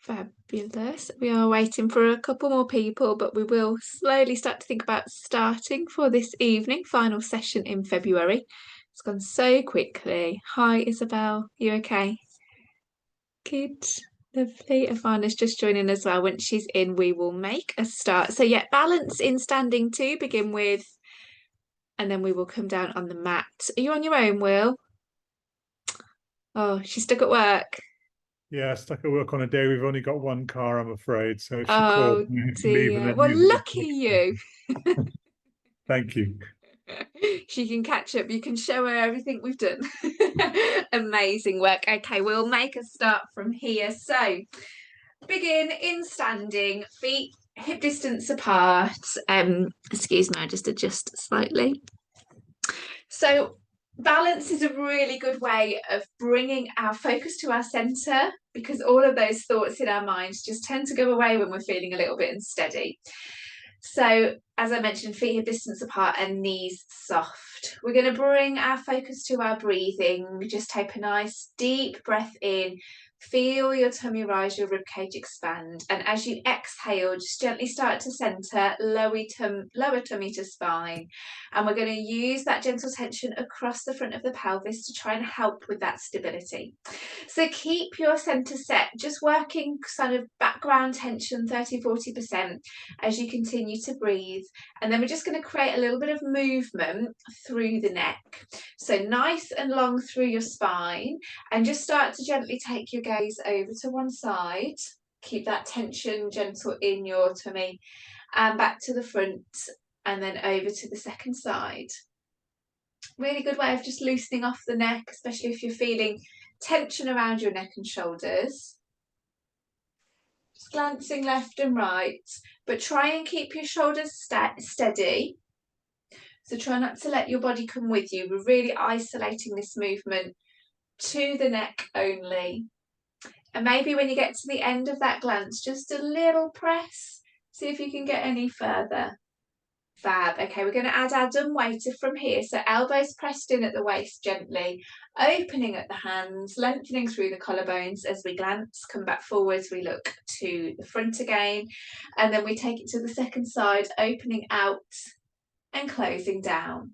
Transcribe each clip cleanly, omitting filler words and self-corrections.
Fabulous. We are waiting for a couple more people, but we will slowly start to think about starting for this evening, final session in February. It's gone so quickly. Hi, Isabel. You okay? Good. Lovely. Ivana's just joining as well. Once she's in, we will make a start. So yeah, balance in standing to begin with, and then we will come down on the mat. Are you on your own, Will? Oh, she's stuck at work. Yeah, stuck at work on a day. We've only got one car, I'm afraid. So if she calls, Oh we have to leave and dear. then Well, use it lucky again. you. Thank you. She can catch up. You can show her everything we've done. Amazing work. Okay, we'll make a start from here. So begin in standing, feet hip distance apart. Excuse me, I just adjust slightly. So balance is a really good way of bringing our focus to our center, because all of those thoughts in our minds just tend to go away when we're feeling a little bit unsteady. So as I mentioned, feet hip distance apart and knees soft. We're going to bring our focus to our breathing. Just take a nice deep breath in. Feel your tummy rise, your ribcage expand. And as you exhale, just gently start to center, lower tummy to spine. And we're going to use that gentle tension across the front of the pelvis to try and help with that stability. So keep your center set, just working sort of background tension 30-40% as you continue to breathe. And then we're just going to create a little bit of movement through the neck. So nice and long through your spine, and just start to gently take your gaze over to one side. Keep that tension gentle in your tummy and back to the front, and then over to the second side. Really good way of just loosening off the neck, especially if you're feeling tension around your neck and shoulders. Just glancing left and right, but try and keep your shoulders steady. So try not to let your body come with you. We're really isolating this movement to the neck only. And maybe when you get to the end of that glance, just a little press. See if you can get any further. Fab. Okay, we're going to add our dumb waiter from here. So elbows pressed in at the waist gently, opening at the hands, lengthening through the collarbones as we glance, come back forwards, we look to the front again, and then we take it to the second side, opening out and closing down.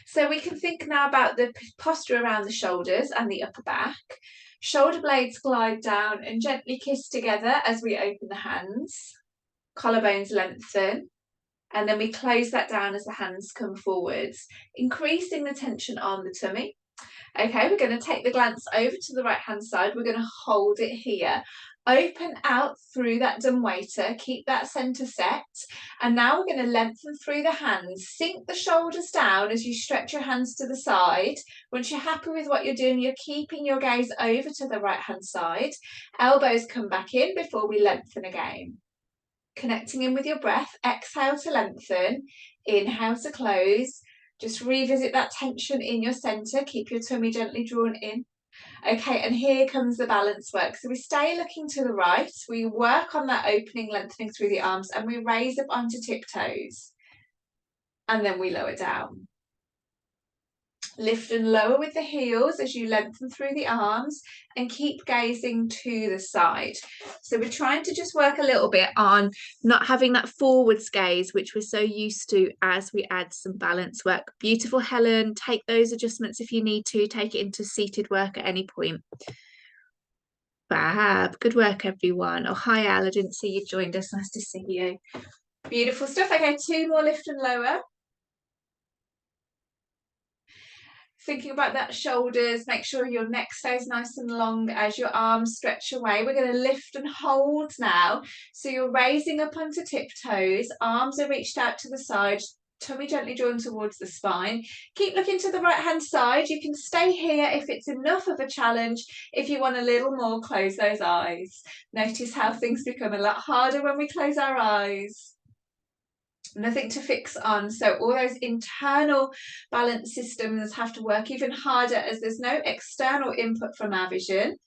So we can think now about the posture around the shoulders and the upper back. Shoulder blades glide down and gently kiss together as we open the hands. Collarbones lengthen. And then we close that down as the hands come forwards, increasing the tension on the tummy. Okay, we're going to take the glance over to the right hand side. We're going to hold it here. Open out through that dumb waiter, keep that center set. And now we're going to lengthen through the hands, sink the shoulders down as you stretch your hands to the side. Once you're happy with what you're doing, you're keeping your gaze over to the right hand side. Elbows come back in before we lengthen again. Connecting in with your breath, exhale to lengthen, inhale to close. Just revisit that tension in your center, keep your tummy gently drawn in. Okay, and here comes the balance work. So we stay looking to the right, we work on that opening, lengthening through the arms, and we raise up onto tiptoes. And then we lower down. Lift and lower with the heels as you lengthen through the arms, and keep gazing to the side. So we're trying to just work a little bit on not having that forwards gaze, which we're so used to, as we add some balance work. Beautiful, Helen. Take those adjustments if you need to. Take it into seated work at any point. Fab. Good work, everyone. Oh, hi, Al. I didn't see you joined us. Nice to see you. Beautiful stuff. Okay, 2 more, lift and lower. Thinking about that shoulders, make sure your neck stays nice and long as your arms stretch away. We're going to lift and hold now. So you're raising up onto tiptoes, arms are reached out to the side, tummy gently drawn towards the spine. Keep looking to the right hand side. You can stay here if it's enough of a challenge. If you want a little more, close those eyes. Notice how things become a lot harder when we close our eyes. Nothing to fix on. So all those internal balance systems have to work even harder as there's no external input from our vision.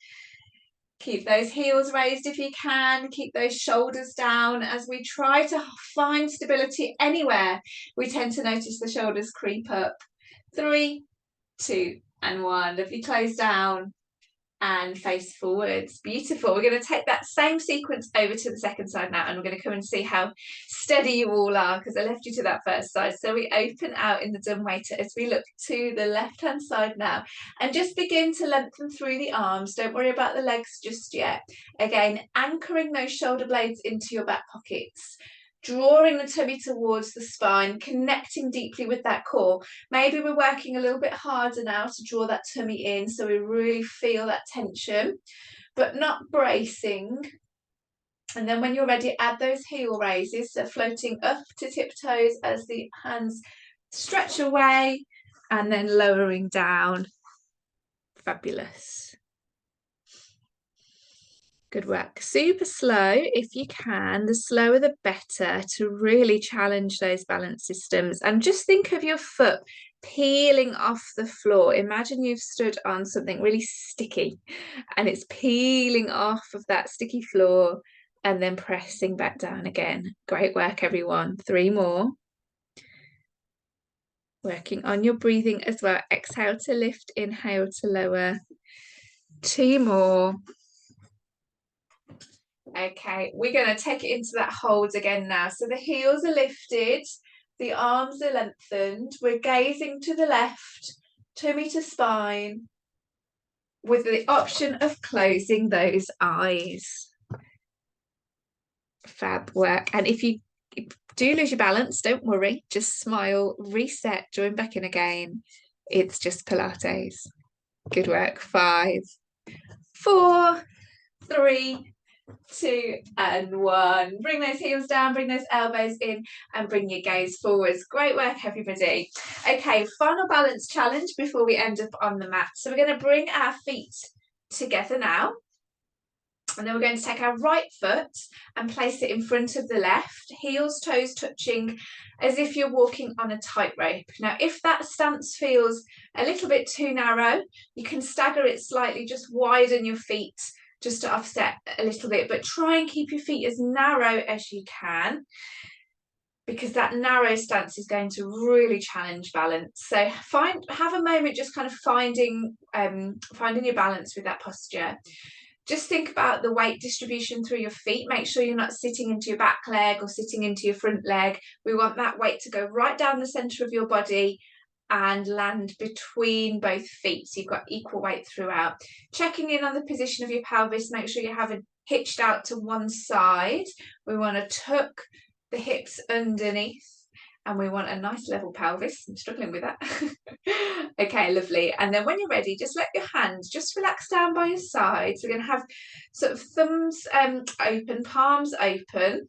Keep those heels raised if you can. Keep those shoulders down as we try to find stability anywhere. We tend to notice the shoulders creep up. 3, 2, and 1. If you close down and face forwards. Beautiful. We're going to take that same sequence over to the second side now, and we're going to come and see how steady you all are, because I left you to that first side. So we open out in the dumbwaiter as we look to the left hand side now, and just begin to lengthen through the arms. Don't worry about the legs just yet. Again, anchoring those shoulder blades into your back pockets, drawing the tummy towards the spine, connecting deeply with that core. Maybe we're working a little bit harder now to draw that tummy in, so we really feel that tension, but not bracing. And then when you're ready, add those heel raises, so floating up to tiptoes as the hands stretch away, and then lowering down. Fabulous. Good work. Super slow if you can. The slower the better, to really challenge those balance systems. And just think of your foot peeling off the floor. Imagine you've stood on something really sticky and it's peeling off of that sticky floor and then pressing back down again. Great work, everyone. 3 more. Working on your breathing as well. Exhale to lift, inhale to lower. 2 more. Okay, we're going to take it into that hold again now. So the heels are lifted, the arms are lengthened. We're gazing to the left, tummy to spine, with the option of closing those eyes. Fab work. And if you do lose your balance, don't worry. Just smile, reset, join back in again. It's just Pilates. Good work. 5, 4, 3, 2 and 1. Bring those heels down, bring those elbows in, and bring your gaze forwards. Great work, everybody. Okay, final balance challenge before we end up on the mat. So we're going to bring our feet together now, and then we're going to take our right foot and place it in front of the left, heels, toes touching, as if you're walking on a tightrope. Now, if that stance feels a little bit too narrow, you can stagger it slightly, just widen your feet just to offset a little bit, but try and keep your feet as narrow as you can, because that narrow stance is going to really challenge balance. So have a moment just kind of finding your balance with that posture. Just think about the weight distribution through your feet. Make sure you're not sitting into your back leg or sitting into your front leg. We want that weight to go right down the center of your body and land between both feet, so you've got equal weight throughout. Checking in on the position of your pelvis. Make sure you haven't hitched out to one side. We want to tuck the hips underneath, and we want a nice level pelvis. I'm struggling with that. Okay, lovely. And then when you're ready, just let your hands just relax down by your sides. We're going to have sort of thumbs open, palms open.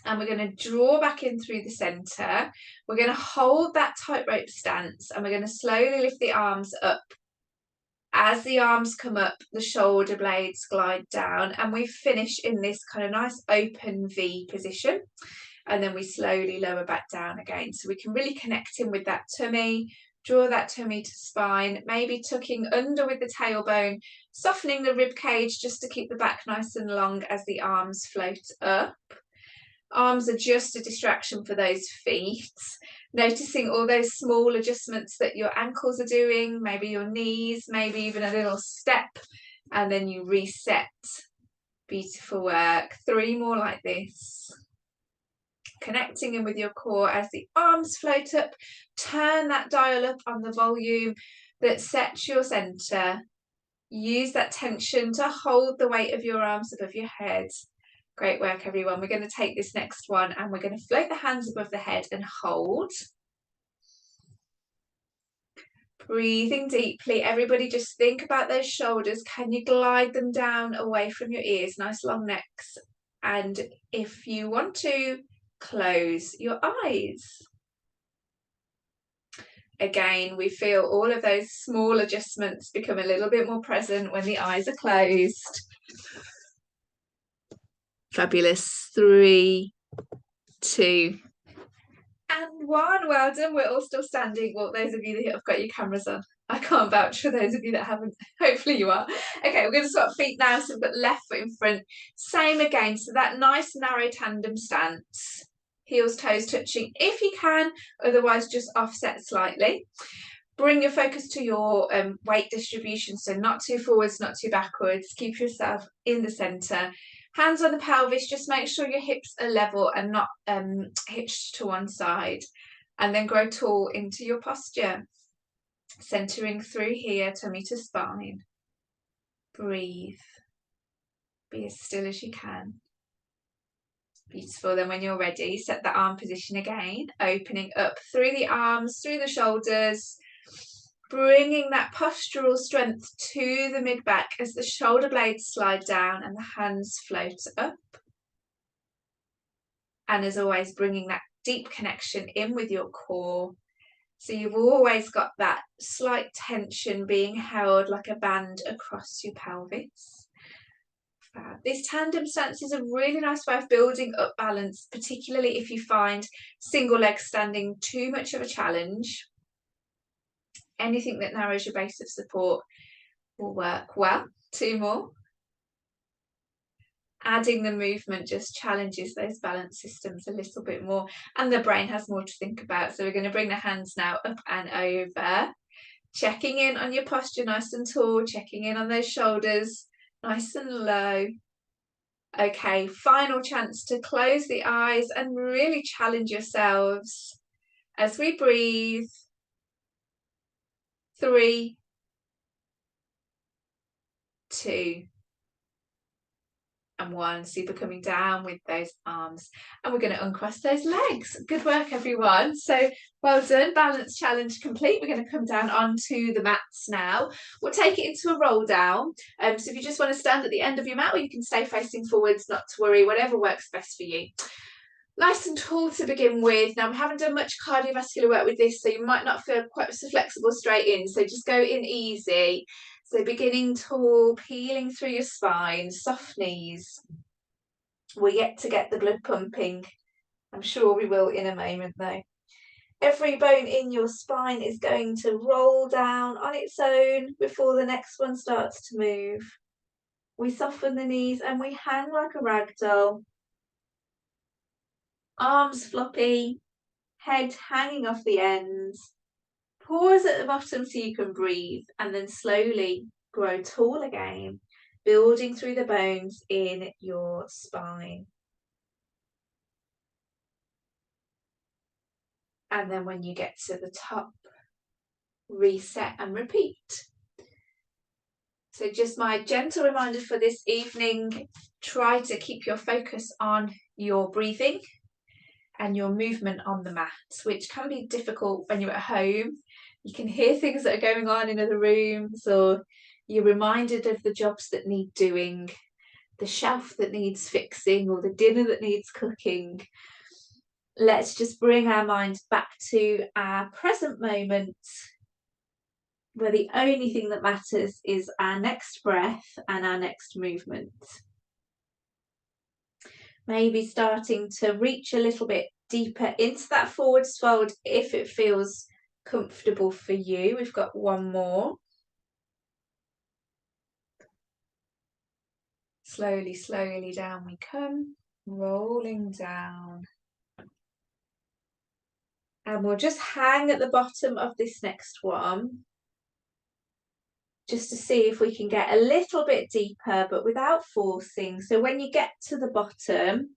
And we're going to draw back in through the center. We're going to hold that tightrope stance, and we're going to slowly lift the arms up. As the arms come up, the shoulder blades glide down, and we finish in this kind of nice open V position. And then we slowly lower back down again. So we can really connect in with that tummy, draw that tummy to spine, maybe tucking under with the tailbone, softening the rib cage just to keep the back nice and long as the arms float up. Arms are just a distraction for those feet. Noticing all those small adjustments that your ankles are doing, maybe your knees, maybe even a little step, and then you reset. Beautiful work. 3 more like this. Connecting in with your core as the arms float up. Turn that dial up on the volume that sets your center. Use that tension to hold the weight of your arms above your head. Great work, everyone. We're going to take this next one and we're going to float the hands above the head and hold. Breathing deeply. Everybody just think about those shoulders. Can you glide them down away from your ears? Nice long necks. And if you want to, close your eyes. Again, we feel all of those small adjustments become a little bit more present when the eyes are closed. Fabulous. 3, 2, and 1. Well done. We're all still standing. Well, those of you that have got your cameras on, I can't vouch for those of you that haven't. Hopefully you are. Okay, we're going to swap feet now. So we've got left foot in front. Same again. So that nice narrow tandem stance. Heels, toes touching if you can. Otherwise, just offset slightly. Bring your focus to your weight distribution, so not too forwards, not too backwards. Keep yourself in the centre. Hands on the pelvis, just make sure your hips are level and not hitched to one side. And then grow tall into your posture. Centering through here, tummy to spine. Breathe. Be as still as you can. Beautiful. Then when you're ready, set that arm position again, opening up through the arms, through the shoulders, bringing that postural strength to the mid-back as the shoulder blades slide down and the hands float up. And as always, bringing that deep connection in with your core. So you've always got that slight tension being held like a band across your pelvis. This tandem stance is a really nice way of building up balance, particularly if you find single leg standing too much of a challenge. Anything that narrows your base of support will work well. 2 more. Adding the movement just challenges those balance systems a little bit more, and the brain has more to think about. So we're going to bring the hands now up and over, checking in on your posture nice and tall, checking in on those shoulders nice and low. Okay, final chance to close the eyes and really challenge yourselves as we breathe. 3, 2, and 1. Super coming down with those arms, and we're going to uncross those legs. Good work, everyone. So well done. Balance challenge complete. We're going to come down onto the mats now. We'll take it into a roll down. So if you just want to stand at the end of your mat, or you can stay facing forwards, not to worry, whatever works best for you. Nice and tall to begin with. Now, we haven't done much cardiovascular work with this, so you might not feel quite so flexible straight in. So just go in easy. So beginning tall, peeling through your spine, soft knees. We're yet to get the blood pumping. I'm sure we will in a moment though. Every bone in your spine is going to roll down on its own before the next one starts to move. We soften the knees and we hang like a rag doll. Arms floppy, head hanging off the ends. Pause at the bottom so you can breathe, and then slowly grow tall again, building through the bones in your spine. And then when you get to the top, reset and repeat. So just my gentle reminder for this evening, try to keep your focus on your breathing and your movement on the mat, which can be difficult when you're at home. You can hear things that are going on in other rooms, or you're reminded of the jobs that need doing, the shelf that needs fixing, or the dinner that needs cooking. Let's just bring our minds back to our present moment, where the only thing that matters is our next breath and our next movement. Maybe starting to reach a little bit deeper into that forwards fold if it feels comfortable for you. We've got 1 more. Slowly, slowly down we come, rolling down. And we'll just hang at the bottom of this next one, just to see if we can get a little bit deeper, but without forcing. So when you get to the bottom,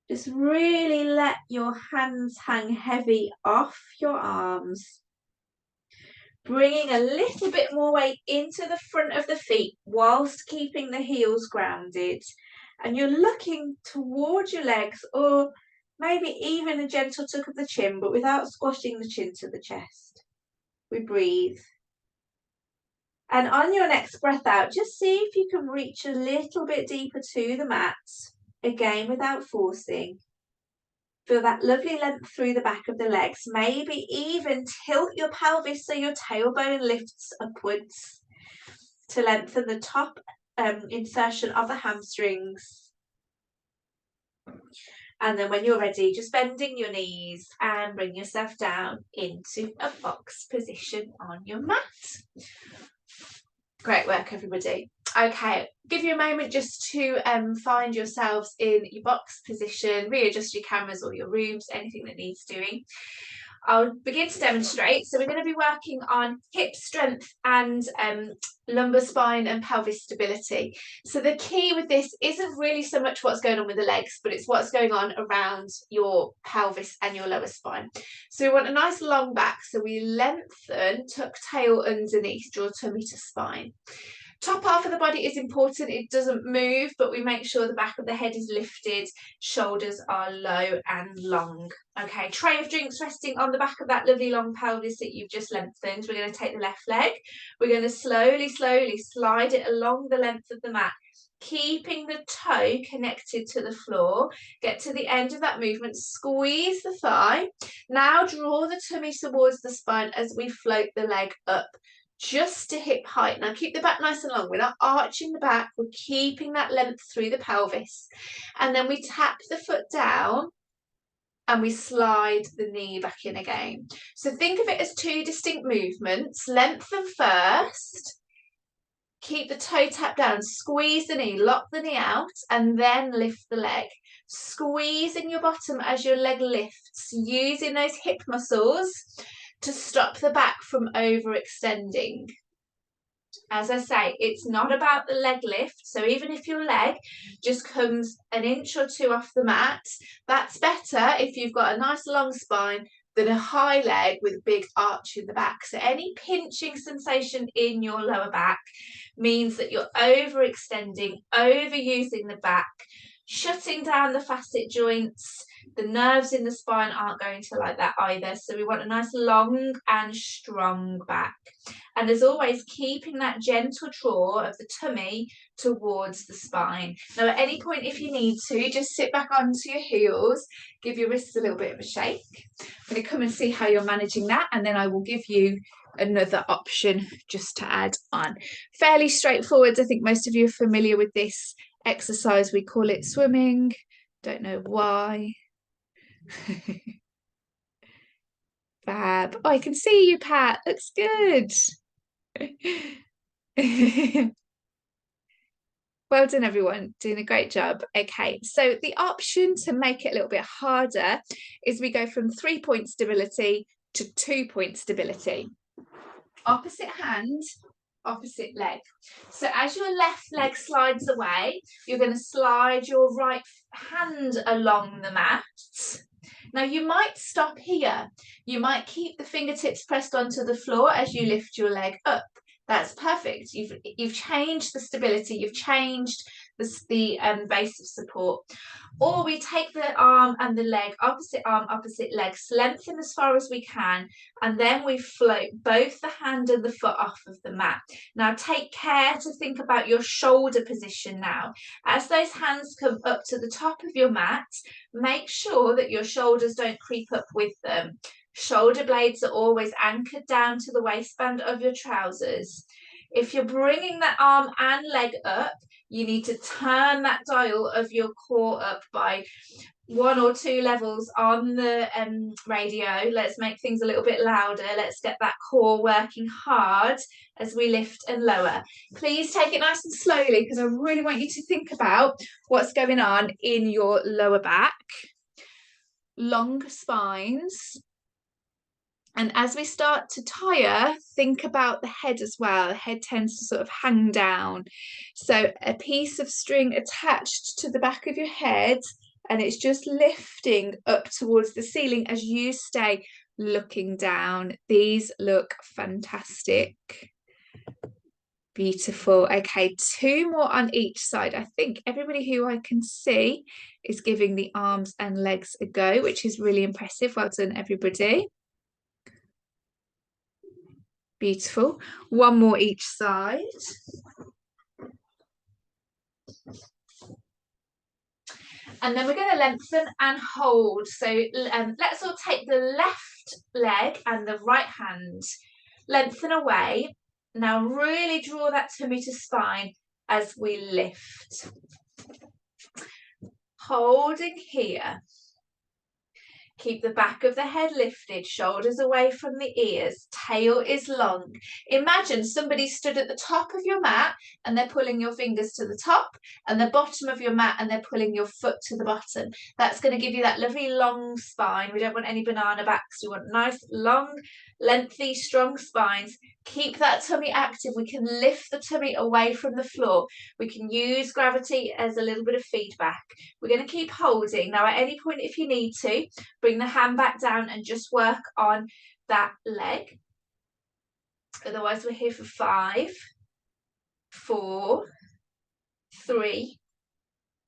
just really let your hands hang heavy off your arms, bringing a little bit more weight into the front of the feet whilst keeping the heels grounded. And you're looking towards your legs, or maybe even a gentle tuck of the chin, but without squashing the chin to the chest. We breathe. And on your next breath out, just see if you can reach a little bit deeper to the mat, again without forcing. Feel that lovely length through the back of the legs. Maybe even tilt your pelvis so your tailbone lifts upwards to lengthen the top insertion of the hamstrings. And then when you're ready, just bending your knees and bring yourself down into a box position on your mat. Great work, everybody. Okay, give you a moment just to find yourselves in your box position, readjust your cameras or your rooms, anything that needs doing. I'll begin to demonstrate. So we're going to be working on hip strength and lumbar spine and pelvis stability. So the key with this isn't really so much what's going on with the legs, but it's what's going on around your pelvis and your lower spine. So we want a nice long back. So we lengthen, tuck tail underneath, draw tummy to spine. Top half of the body is important. It doesn't move, but we make sure the back of the head is lifted, shoulders are low and long. Okay, tray of drinks resting on the back of that lovely long pelvis that you've just lengthened. We're going to take the left leg. We're going to slowly slide it along the length of the mat, keeping the toe connected to the floor. Get to the end of that movement, squeeze the thigh. Now draw the tummy towards the spine as we float the leg up just to hip height. Now keep the back nice and long. We're not arching the back, we're keeping that length through the pelvis. And then we tap the foot down and we slide the knee back in again. So think of it as two distinct movements. Lengthen first, keep the toe tapped down, squeeze the knee, lock the knee out, and then lift the leg. Squeezing your bottom as your leg lifts, using those hip muscles to stop the back from overextending. As I say, it's not about the leg lift. So even if your leg just comes an inch or two off the mat, that's better if you've got a nice long spine than a high leg with a big arch in the back. So any pinching sensation in your lower back means that you're overextending, overusing the back, shutting down the facet joints. The nerves in the spine aren't going to like that either. So we want a nice long and strong back. And as always, keeping that gentle draw of the tummy towards the spine. Now at any point, if you need to, just sit back onto your heels, give your wrists a little bit of a shake. I'm going to come and see how you're managing that, and then I will give you another option just to add on. Fairly straightforward. I think most of you are familiar with this exercise. We call it swimming. Don't know why. Fab. Oh, I can see you, Pat. Looks good. Well done, everyone. Doing a great job. Okay, so the option to make it a little bit harder is we go from 3-point stability to 2-point stability. Opposite hand, opposite leg. So as your left leg slides away, you're going to slide your right hand along the mat. Now you might stop here. You might keep the fingertips pressed onto the floor as you lift your leg up. That's perfect. You've changed the stability, you've changed the base of support. Or we take the arm and the leg, opposite arm, opposite leg, lengthen as far as we can, and then we float both the hand and the foot off of the mat. Now take care to think about your shoulder position now. As those hands come up to the top of your mat, make sure that your shoulders don't creep up with them. Shoulder blades are always anchored down to the waistband of your trousers. If you're bringing that arm and leg up, you need to turn that dial of your core up by 1 or 2 levels on the radio. Let's make things a little bit louder. Let's get that core working hard as we lift and lower. Please take it nice and slowly, because I really want you to think about what's going on in your lower back. Long spines. And as we start to tire, think about the head as well. The head tends to sort of hang down. So a piece of string attached to the back of your head, and it's just lifting up towards the ceiling as you stay looking down. These look fantastic. Beautiful. Okay, 2 more on each side. I think everybody who I can see is giving the arms and legs a go, which is really impressive. Well done, everybody. Beautiful. 1 more each side. And then we're going to lengthen and hold. So let's all take the left leg and the right hand. Lengthen away. Now really draw that tummy to spine as we lift. Holding here. Keep the back of the head lifted, shoulders away from the ears, tail is long. Imagine somebody stood at the top of your mat and they're pulling your fingers to the top, and the bottom of your mat and they're pulling your foot to the bottom. That's going to give you that lovely long spine. We don't want any banana backs. We want nice, long, lengthy, strong spines. Keep that tummy active. We can lift the tummy away from the floor. We can use gravity as a little bit of feedback. We're going to keep holding. Now, at any point, if you need to, bring the hand back down and just work on that leg. Otherwise, we're here for 5, 4, 3,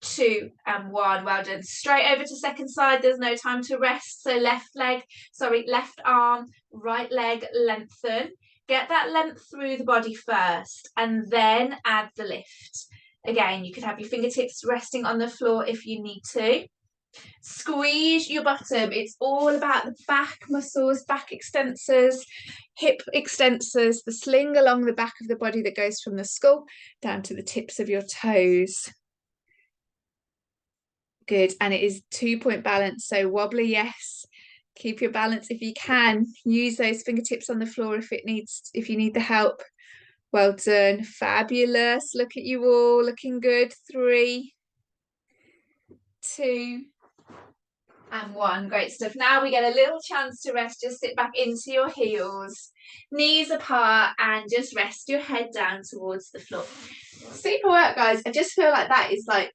2 and 1. Well done. Straight over to second side. There's no time to rest. So left arm, right leg, lengthen. Get that length through the body first and then add the lift. Again, you could have your fingertips resting on the floor if you need to. Squeeze your bottom. It's all about the back muscles, back extensors, hip extensors, the sling along the back of the body that goes from the skull down to the tips of your toes. Good. And it is 2-point balance, so wobbly, yes. Keep your balance if you can. Use those fingertips on the floor if you need the help. Well done. Fabulous. Look at you all looking good. 3, 2 and 1. Great stuff. Now we get a little chance to rest. Just sit back into your heels, knees apart, and just rest your head down towards the floor. Super work, guys. I just feel like that is like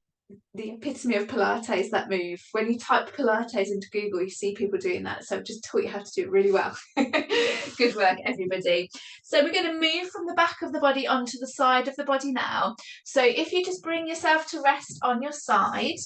the epitome of Pilates, that move. When you type Pilates into Google, you see people doing that. So I've just taught you how to do it really well. Good work, everybody. So we're going to move from the back of the body onto the side of the body now. So if you just bring yourself to rest on your side,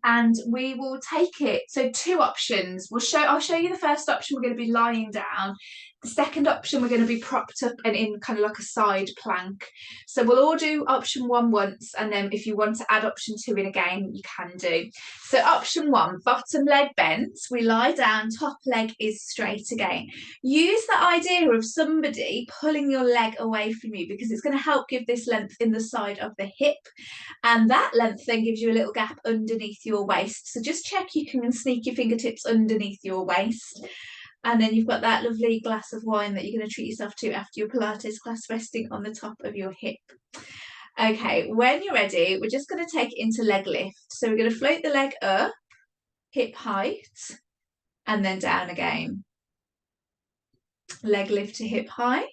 and we will take it. So 2 options. I'll show you the first option. We're going to be lying down. The second option, we're going to be propped up and in kind of like a side plank. So we'll all do option 1 once, and then if you want to add option 2 in again, you can do. So option 1, bottom leg bent. We lie down, top leg is straight again. Use the idea of somebody pulling your leg away from you, because it's going to help give this length in the side of the hip. And that length then gives you a little gap underneath your waist. So just check you can sneak your fingertips underneath your waist. And then you've got that lovely glass of wine that you're going to treat yourself to after your Pilates class, resting on the top of your hip. Okay, when you're ready, we're just going to take it into leg lift. So we're going to float the leg up, hip height, and then down again. Leg lift to hip height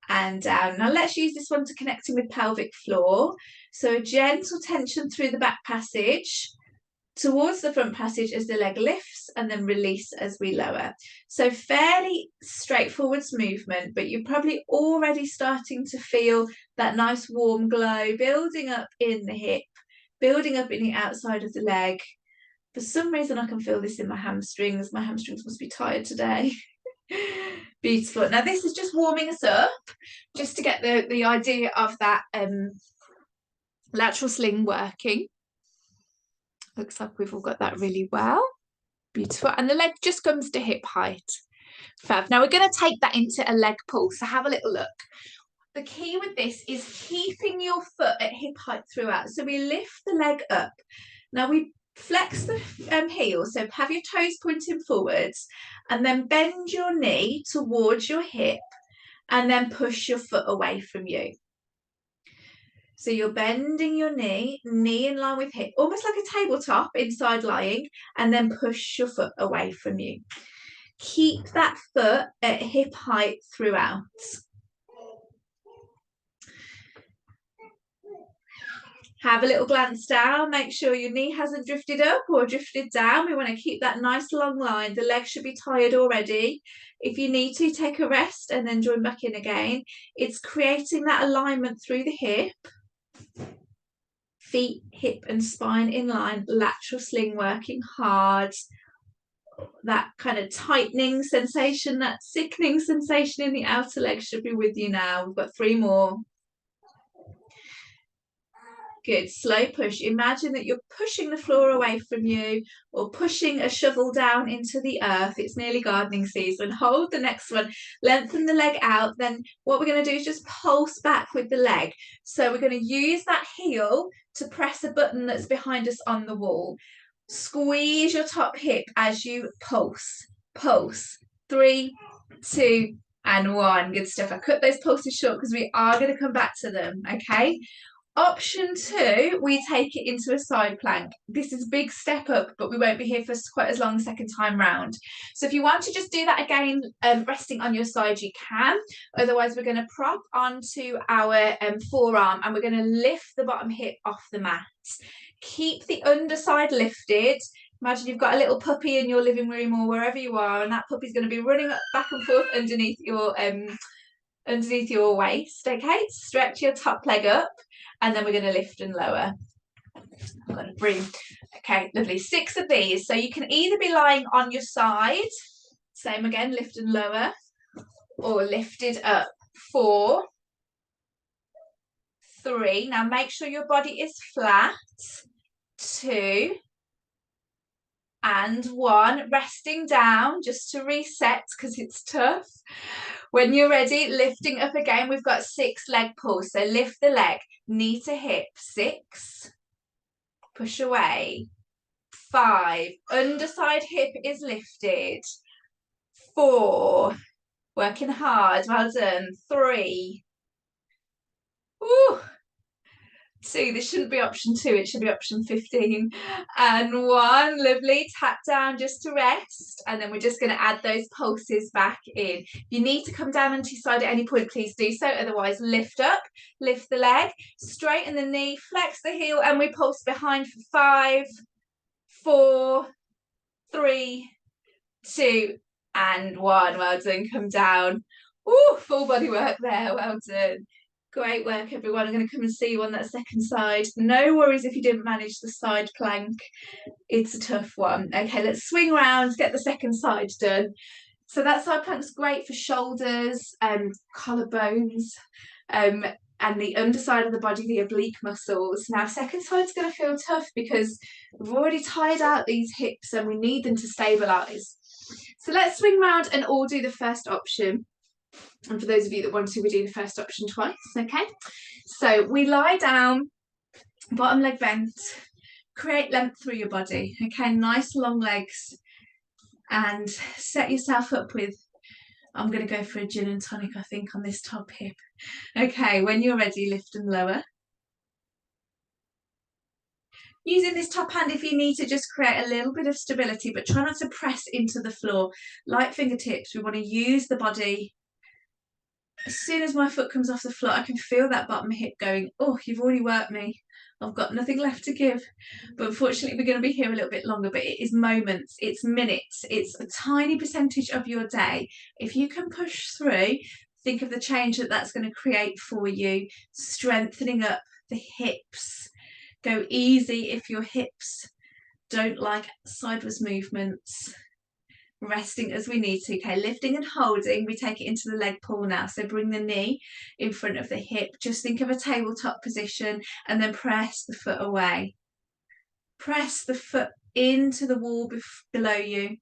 and down. Now let's use this one to connecting with pelvic floor. So a gentle tension through the back passage towards the front passage as the leg lifts, and then release as we lower. So fairly straightforward movement, but you're probably already starting to feel that nice warm glow building up in the hip, building up in the outside of the leg. For some reason I can feel this in my hamstrings. My hamstrings must be tired today. Beautiful. Now this is just warming us up, just to get the idea of that lateral sling working. Looks like we've all got that really well. Beautiful. And the leg just comes to hip height. Fab. Now we're going to take that into a leg pull. So have a little look. The key with this is keeping your foot at hip height throughout. So we lift the leg up. Now we flex the heel. So have your toes pointing forwards, and then bend your knee towards your hip, and then push your foot away from you. So you're bending your knee in line with hip, almost like a tabletop inside lying, and then push your foot away from you. Keep that foot at hip height throughout. Have a little glance down, make sure your knee hasn't drifted up or drifted down. We want to keep that nice long line. The leg should be tired already. If you need to, take a rest and then join back in again. It's creating that alignment through the hip. Feet, hip and spine in line, lateral sling working hard. That kind of tightening sensation, that sickening sensation in the outer leg should be with you now. We've got 3 more. Good. Slow push. Imagine that you're pushing the floor away from you or pushing a shovel down into the earth. It's nearly gardening season. Hold the next one. Lengthen the leg out. Then what we're going to do is just pulse back with the leg. So we're going to use that heel to press a button that's behind us on the wall. Squeeze your top hip as you pulse. Pulse. 3, 2, and 1. Good stuff. I cut those pulses short because we are going to come back to them. Okay. Option 2, we take it into a side plank. This is a big step up, but we won't be here for quite as long the second time round. So if you want to just do that again, resting on your side, you can. Otherwise, we're going to prop onto our forearm and we're going to lift the bottom hip off the mat. Keep the underside lifted. Imagine you've got a little puppy in your living room or wherever you are, and that puppy's going to be running back and forth underneath your waist. Okay, stretch your top leg up, and then we're going to lift and lower. I've got a broom. Okay, lovely. 6 of these. So you can either be lying on your side, same again, lift and lower, or lifted up. 4, 3. Now make sure your body is flat. 2, and 1. Resting down just to reset because it's tough. When you're ready, lifting up again, we've got 6 leg pulls. So lift the leg, knee to hip. 6, push away. 5, underside hip is lifted. 4, working hard, well done. 3, woo. 2, this shouldn't be option 2, it should be option 15. And 1, lovely, tap down just to rest. And then we're just going to add those pulses back in. If you need to come down onto your side at any point, please do so. Otherwise, lift up, lift the leg, straighten the knee, flex the heel, and we pulse behind for 5, 4, 3, 2, and 1. Well done, come down. Ooh, full body work there, well done. Great work, everyone. I'm going to come and see you on that second side. No worries if you didn't manage the side plank. It's a tough one. Okay, let's swing round, get the second side done. So that side plank's great for shoulders, collarbones, and the underside of the body, the oblique muscles. Now, second side's going to feel tough because we've already tired out these hips and we need them to stabilise. So let's swing round and all do the first option. And for those of you that want to, we do the first option twice, okay? So we lie down, bottom leg bent, create length through your body, okay? Nice long legs, and set yourself up with, I'm going to go for a gin and tonic, I think, on this top hip. Okay, when you're ready, lift and lower. Using this top hand if you need to just create a little bit of stability, but try not to press into the floor. Light fingertips, we want to use the body. As soon as my foot comes off the floor, I can feel that bottom hip going, oh, you've already worked me. I've got nothing left to give. But unfortunately, we're going to be here a little bit longer, but it is moments, it's minutes, it's a tiny percentage of your day. If you can push through, think of the change that that's going to create for you, strengthening up the hips. Go easy if your hips don't like sideways movements. Resting as we need to. Okay, lifting and holding, we take it into the leg pull now. So bring the knee in front of the hip. Just think of a tabletop position and then press the foot away. Press the foot into the wall below you.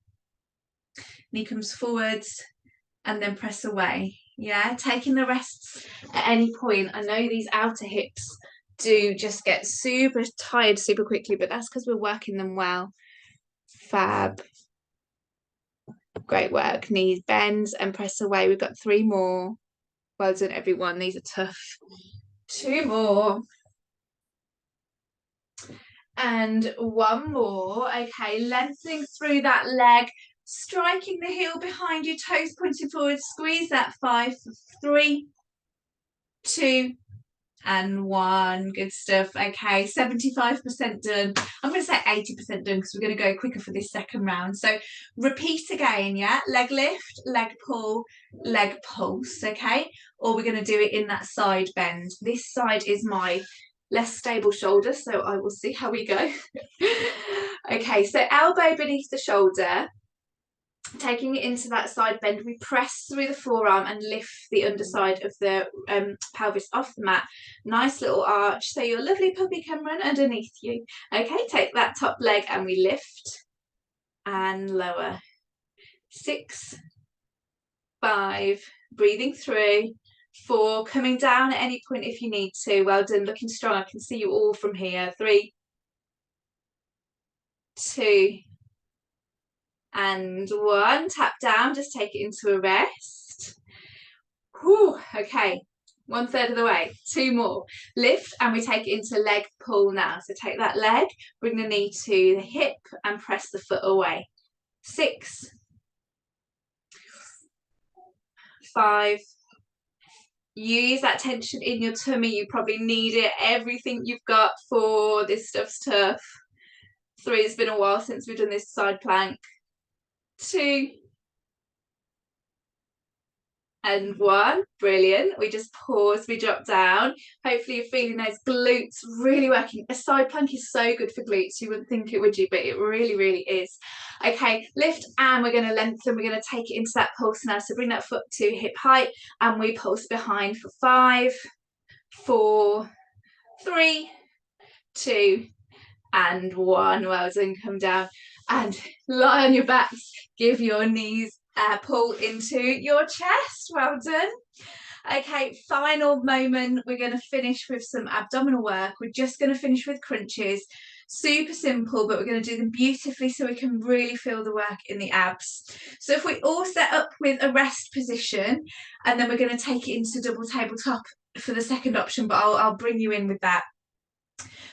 Knee comes forwards and then press away. Yeah, taking the rests at any point. I know these outer hips do just get super tired super quickly, but that's because we're working them well. Fab. Great work. Knees bends and press away. We've got 3 more. Well done, everyone. These are tough. 2 more. And 1 more. Okay, lengthening through that leg, striking the heel behind you, toes pointing forward. Squeeze that 5, 3, 2, and 1. Good stuff. Okay, 75% done. I'm going to say 80% done because we're going to go quicker for this second round. So repeat again, yeah? Leg lift, leg pull, leg pulse, okay? Or we're going to do it in that side bend. This side is my less stable shoulder, so I will see how we go. Okay, so elbow beneath the shoulder. taking it into that side bend, we press through the forearm and lift the underside of the pelvis off the mat. Nice little arch, so your lovely puppy can run underneath you. Okay, take that top leg and we lift and lower. 6, 5, breathing through. 4, coming down at any point if you need to. Well done, looking strong. I can see you all from here. 3, 2, and 1. Tap down, just take it into a rest. Whew, okay, 1/3 of the way. 2 more. Lift and we take it into leg pull now. So take that leg, bring the knee to the hip and press the foot away. 6, 5. Use that tension in your tummy. You probably need it. Everything you've got. 4, this stuff's tough. 3, it's been a while since we've done this side plank. 2, and 1. Brilliant. We just pause, we drop down. Hopefully you're feeling those glutes really working. A side plank is so good for glutes. You wouldn't think it, would you? But it really, really is. Okay, lift and we're going to lengthen. We're going to take it into that pulse now. So bring that foot to hip height and we pulse behind for 5, 4, 3, 2, and 1. Well done. Come down and lie on your backs. Give your knees pull into your chest. Well done. Okay, final moment. We're going to finish with some abdominal work. We're just going to finish with crunches. Super simple, but we're going to do them beautifully so we can really feel the work in the abs. So if we all set up with a rest position, and then we're going to take it into double tabletop for the second option, but I'll bring you in with that.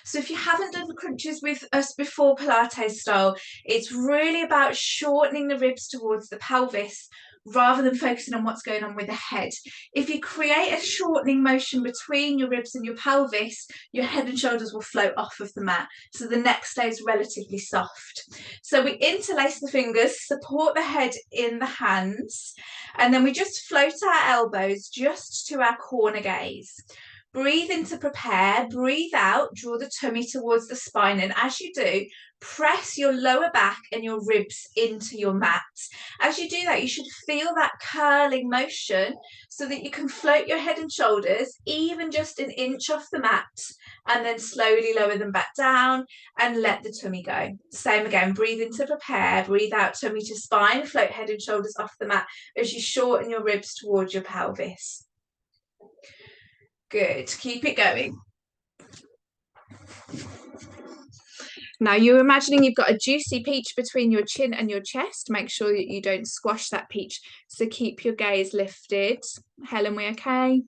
So if you haven't done the crunches with us before Pilates style, it's really about shortening the ribs towards the pelvis rather than focusing on what's going on with the head. If you create a shortening motion between your ribs and your pelvis, your head and shoulders will float off of the mat, so the neck stays relatively soft. So we interlace the fingers, support the head in the hands, and then we just float our elbows just to our corner gaze. Breathe in to prepare, breathe out, draw the tummy towards the spine, and as you do, press your lower back and your ribs into your mat. As you do that, you should feel that curling motion so that you can float your head and shoulders even just an inch off the mat, and then slowly lower them back down and let the tummy go. Same again, breathe in to prepare, breathe out, tummy to spine, float head and shoulders off the mat as you shorten your ribs towards your pelvis. Good, keep it going. Now you're imagining you've got a juicy peach between your chin and your chest. Make sure that you don't squash that peach. So keep your gaze lifted. Helen, we okay?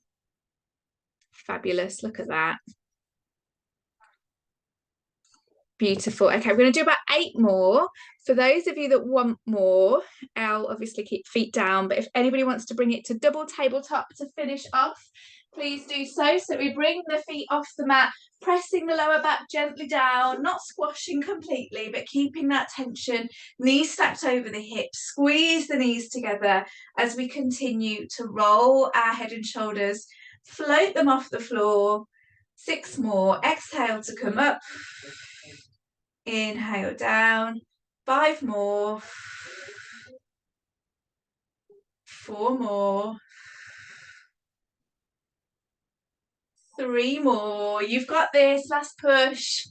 Fabulous, look at that. Beautiful. Okay, we're going to do about 8 more. For those of you that want more, I'll obviously keep feet down, but if anybody wants to bring it to double tabletop to finish off, please do so. So we bring the feet off the mat, pressing the lower back gently down, not squashing completely, but keeping that tension, knees stacked over the hips, squeeze the knees together as we continue to roll our head and shoulders, float them off the floor. 6 more, exhale to come up. Inhale down, 5 more, 4 more, 3 more. You've got this, last push.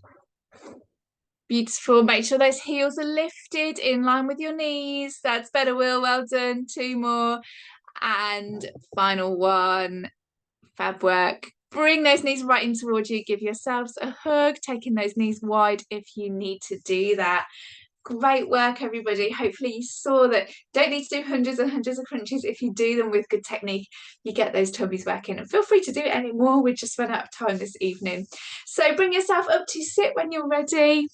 Beautiful, make sure those heels are lifted in line with your knees. That's better, Will, well done. 2 more, and final 1. Fab work. Bring those knees right in towards you, give yourselves a hug, taking those knees wide if you need to do that. Great work, everybody. Hopefully you saw that you don't need to do hundreds and hundreds of crunches. If you do them with good technique, you get those tummies working, and feel free to do it anymore. We just run out of time this evening. So bring yourself up to sit when you're ready.